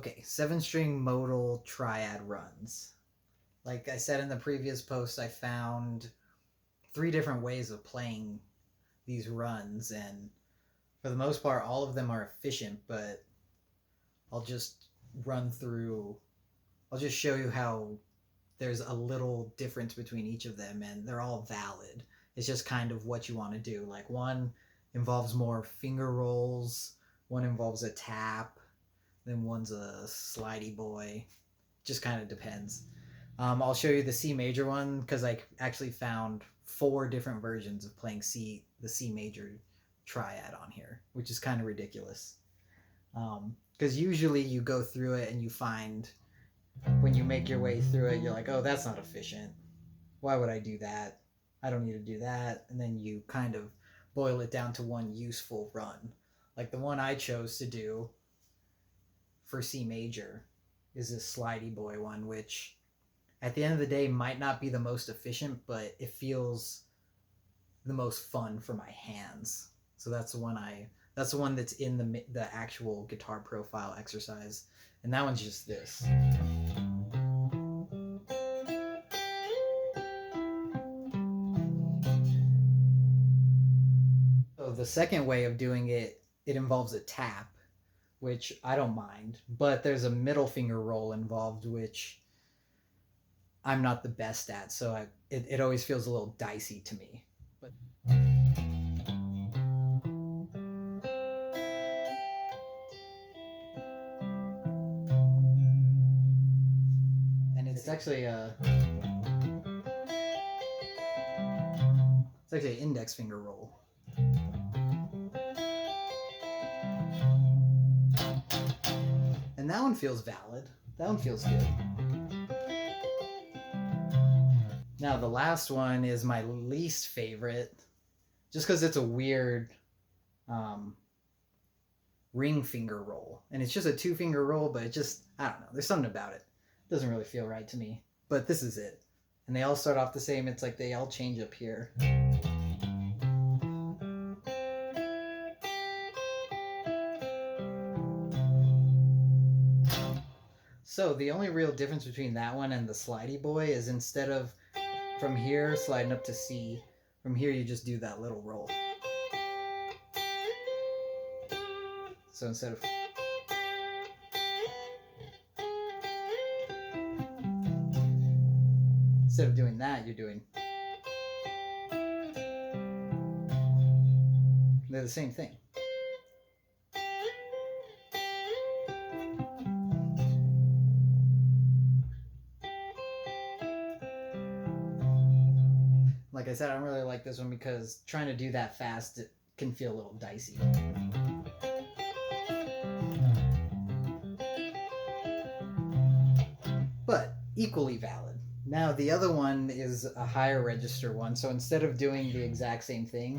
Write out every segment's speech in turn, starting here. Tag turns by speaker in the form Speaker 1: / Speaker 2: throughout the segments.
Speaker 1: Okay, 7-string modal triad runs. Like I said in the previous post, I found 3 different ways of playing these runs, and for the most part, all of them are efficient, but I'll just I'll just show you how there's a little difference between each of them, and they're all valid. It's just kind of what you want to do. Like one involves more finger rolls, one involves a tap, then one's a slidey boy. Just kind of depends. I'll show you the C major one because I actually found 4 different versions of playing the C major triad on here, which is kind of ridiculous. Because usually you go through it and you find when you make your way through it, you're like, oh, that's not efficient. Why would I do that? I don't need to do that. And then you kind of boil it down to one useful run. Like the one I chose to do for C major is this slidey boy one, which at the end of the day might not be the most efficient, but it feels the most fun for my hands. So that's the one that's in the actual guitar profile exercise, and that one's just this. So the second way of doing it involves a tap, which I don't mind, but there's a middle finger roll involved, which I'm not the best at, so it always feels a little dicey to me. But and it's actually an index finger roll. And that one feels valid. That one feels good. Now the last one is my least favorite, just because it's a weird ring finger roll. And it's just a 2-finger roll, but it just, I don't know, there's something about it. It doesn't really feel right to me. But this is it. And they all start off the same. It's like they all change up here. So the only real difference between that one and the slidey boy is instead of from here sliding up to C, from here you just do that little roll. So instead of doing that, you're doing, they're the same thing. Like I said, I don't really like this one because trying to do that fast, it can feel a little dicey. But equally valid. Now the other one is a higher register one, so instead of doing the exact same thing,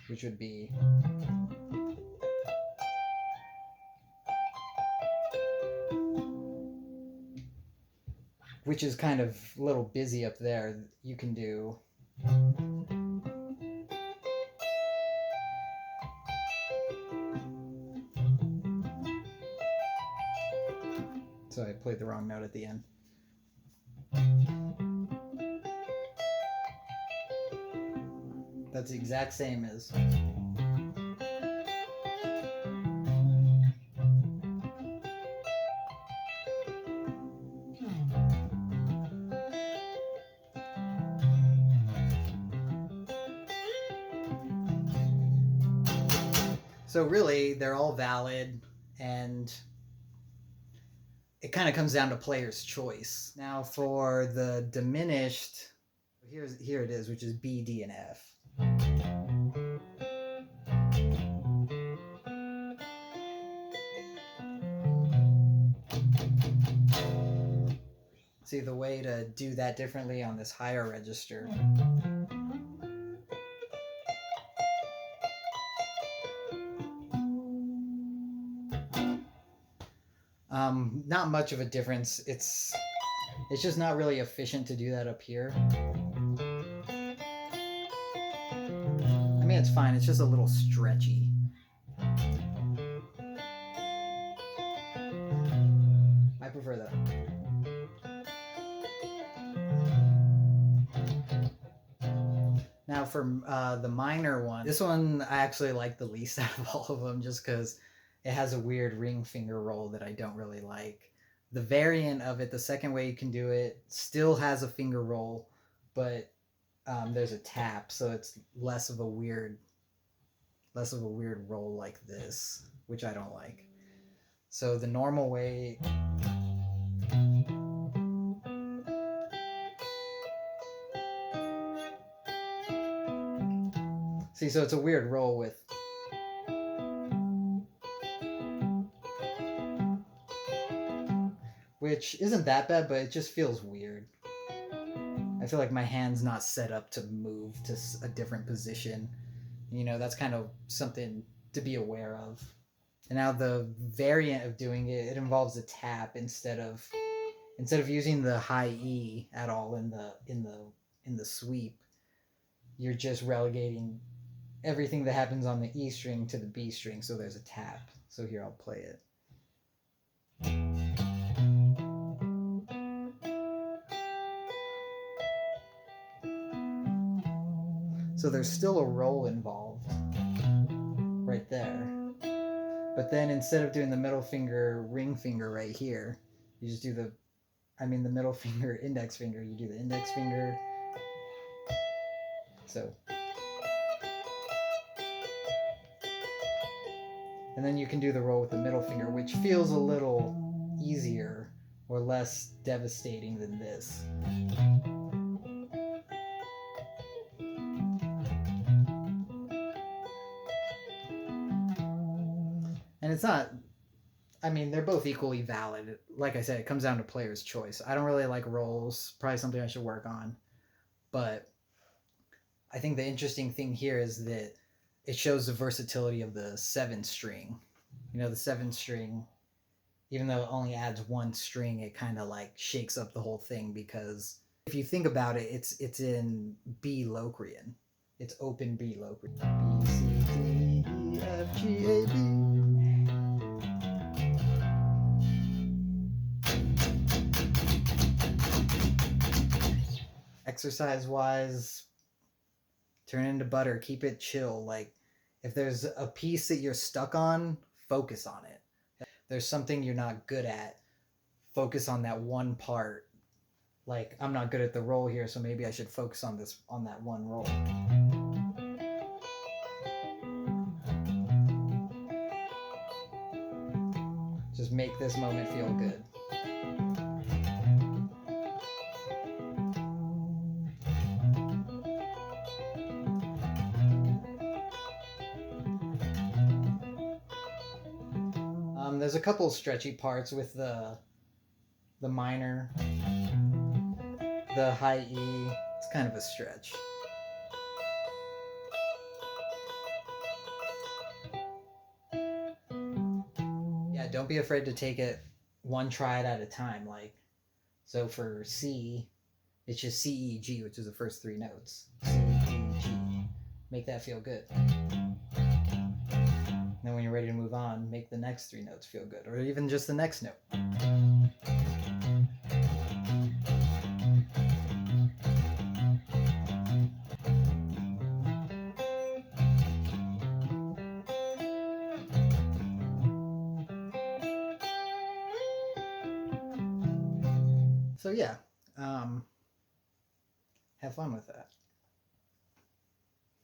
Speaker 1: which would be which is kind of a little busy up there, you can do so I played the wrong note at the end. That's the exact same as so really, they're all valid, and it kind of comes down to player's choice. Now for the diminished, here it is, which is B, D, and F. See, the way to do that differently on this higher register. Not much of a difference. It's just not really efficient to do that up here. I mean, it's fine. It's just a little stretchy. Now for the minor one, this one I actually like the least out of all of them just because it has a weird ring finger roll that I don't really like. The variant of it, the second way you can do it, still has a finger roll, but there's a tap, so it's less of a weird roll like this, which I don't like. So the normal way. See, so it's a weird roll with. Which isn't that bad, but it just feels weird. I feel like my hand's not set up to move to a different position. You know, that's kind of something to be aware of. And now the variant of doing it, it involves a tap instead of using the high E at all in the sweep. You're just relegating everything that happens on the E string to the B string, so there's a tap. So here I'll play it. So there's still a roll involved right there. But then instead of doing the middle finger, ring finger right here, you just do the middle finger, index finger, you do the index finger. So. And then you can do the roll with the middle finger, which feels a little easier or less devastating than this. And it's not, they're both equally valid. Like I said, it comes down to player's choice. I don't really like rolls, probably something I should work on. But I think the interesting thing here is that it shows the versatility of the 7 string. You know, the 7 string, even though it only adds 1 string, it kind of like shakes up the whole thing because if you think about it, it's in B Locrian. It's open B Locrian. B, C, D, E, F, G, A, B. Exercise-wise, turn into butter. Keep it chill. Like, if there's a piece that you're stuck on, focus on it. If there's something you're not good at, focus on that one part. Like, I'm not good at the roll here, so maybe I should focus on that one roll. Just make this moment feel good. There's a couple stretchy parts with the minor, the high E. It's kind of a stretch. Yeah, don't be afraid to take it one triad at a time. Like, so for C, it's just C, E, G, which is the first 3 notes. C, E, G. Make that feel good. Then when you're ready to move on, make the next 3 notes feel good, or even just the next note. So yeah, have fun with that.